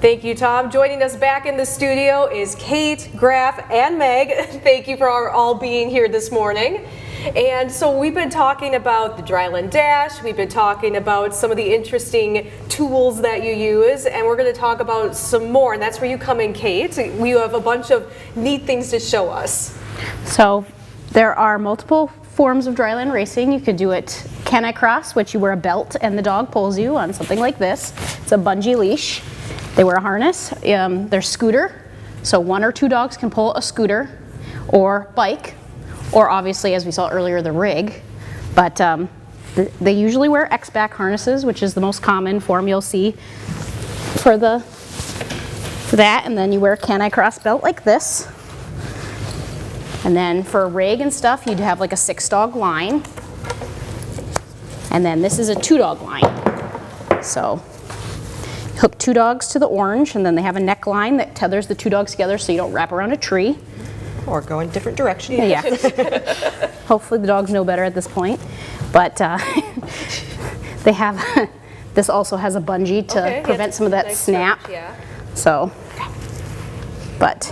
Thank you, Tom. Joining us back in the studio is Kate, Graf, and Meg. Thank you for all being here this morning. And so we've been talking about the Dryland Dash, we've been talking about some of the interesting tools that you use, and we're going to talk about some more, and that's where you come in, Kate. We have a bunch of neat things to show us. So there are multiple forms of dryland racing. You could do it can I cross, which you wear a belt and the dog pulls you on something like this. It's a bungee leash. They wear a harness. There's scooter, so 1 or 2 dogs can pull a scooter or bike, or obviously, as we saw earlier, the rig. But they usually wear X-back harnesses, which is the most common form you'll see for that. And then you wear a can I cross belt like this. And then for a rig and stuff, you'd have like a 6-dog line. And then this is a 2-dog line. So hook 2 dogs to the orange, and then they have a neck line that tethers the 2 dogs together so you don't wrap around a tree. Or go in different directions. Yeah. Hopefully the dogs know better at this point. But they have, this also has a bungee to prevent some of that nice snap. Stretch, yeah. So, but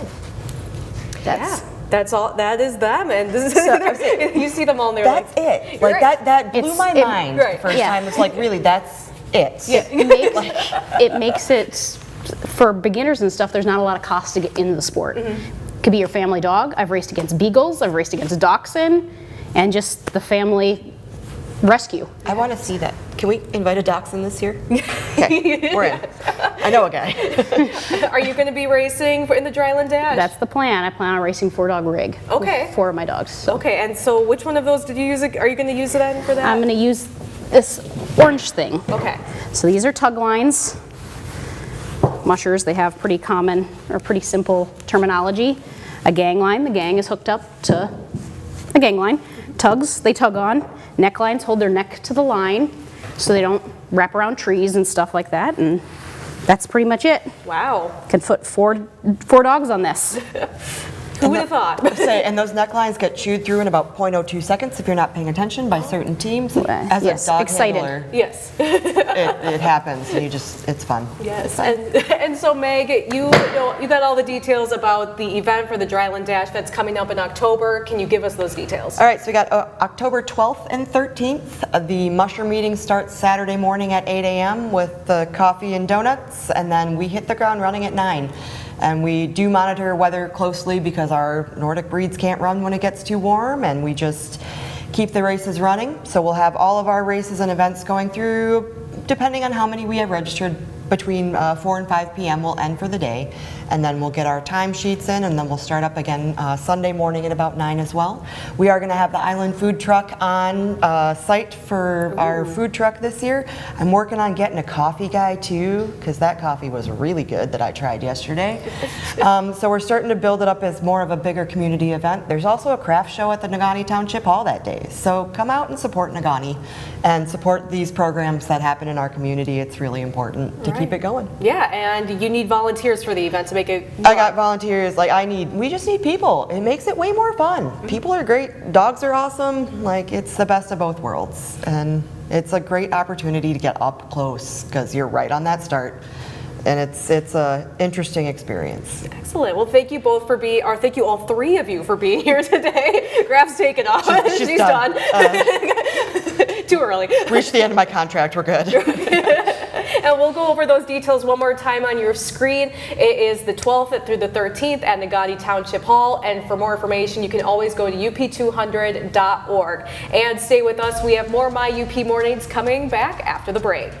that's... Yeah. That's all. That is them, and this is, you see them all, and they're that's like, it. Like right. that blew my mind the first time. It's like, really, that's it. Yeah. It makes it for beginners and stuff. There's not a lot of cost to get into the sport. Mm-hmm. Could be your family dog. I've raced against beagles. I've raced against dachshund, and just the family rescue. I want to see that. Can we invite a dachshund this year? Okay, we're in. I know a guy. Are you going to be racing in the Dryland Dash? That's the plan. I plan on racing 4-dog rig. Okay. With 4 of my dogs. So. Okay, and so which one of those did you use? Are you going to use then for that? I'm going to use this orange thing. Okay. So these are tug lines. Mushers, they have pretty common or pretty simple terminology. A gang line, the gang is hooked up to a gang line. Tugs, they tug on. Necklines hold their neck to the line so they don't wrap around trees and stuff like that, and that's pretty much it. Wow. Can put four dogs on this. Who would have thought? And those necklines get chewed through in about 0.02 seconds if you're not paying attention by certain teams. As yes, a dog excited. handler, yes. it happens, and it's fun. Yes, and so Meg, you got all the details about the event for the Dryland Dash that's coming up in October. Can you give us those details? All right, so we got October 12th and 13th. The musher meeting starts Saturday morning at 8 a.m. with the coffee and donuts, and then we hit the ground running at 9. And we do monitor weather closely because our Nordic breeds can't run when it gets too warm, and we just keep the races running. So we'll have all of our races and events going through, depending on how many we have registered, between 4 and 5 p.m. we'll end for the day, and then we'll get our timesheets in, and then we'll start up again Sunday morning at about 9 as well. We are going to have the Island food truck on site for our food truck this year. I'm working on getting a coffee guy too, because that coffee was really good that I tried yesterday. So we're starting to build it up as more of a bigger community event. There's also a craft show at the Negaunee Township Hall that day. So come out and support Negaunee and support these programs that happen in our community. It's really important to keep it going. Yeah, and you need volunteers for the event to make it. I got volunteers. We just need people. It makes it way more fun. People are great. Dogs are awesome. Like, it's the best of both worlds. And it's a great opportunity to get up close because you're right on that start. And it's a interesting experience. Excellent. Well, thank you both for being, or thank you all 3 of you for being here today. Graf's taken off. She's done. Too early. Reached the end of my contract. We're good. And we'll go over those details one more time on your screen. It is the 12th through the 13th at Negaunee Township Hall. And for more information, you can always go to up200.org. And stay with us. We have more My UP Mornings coming back after the break.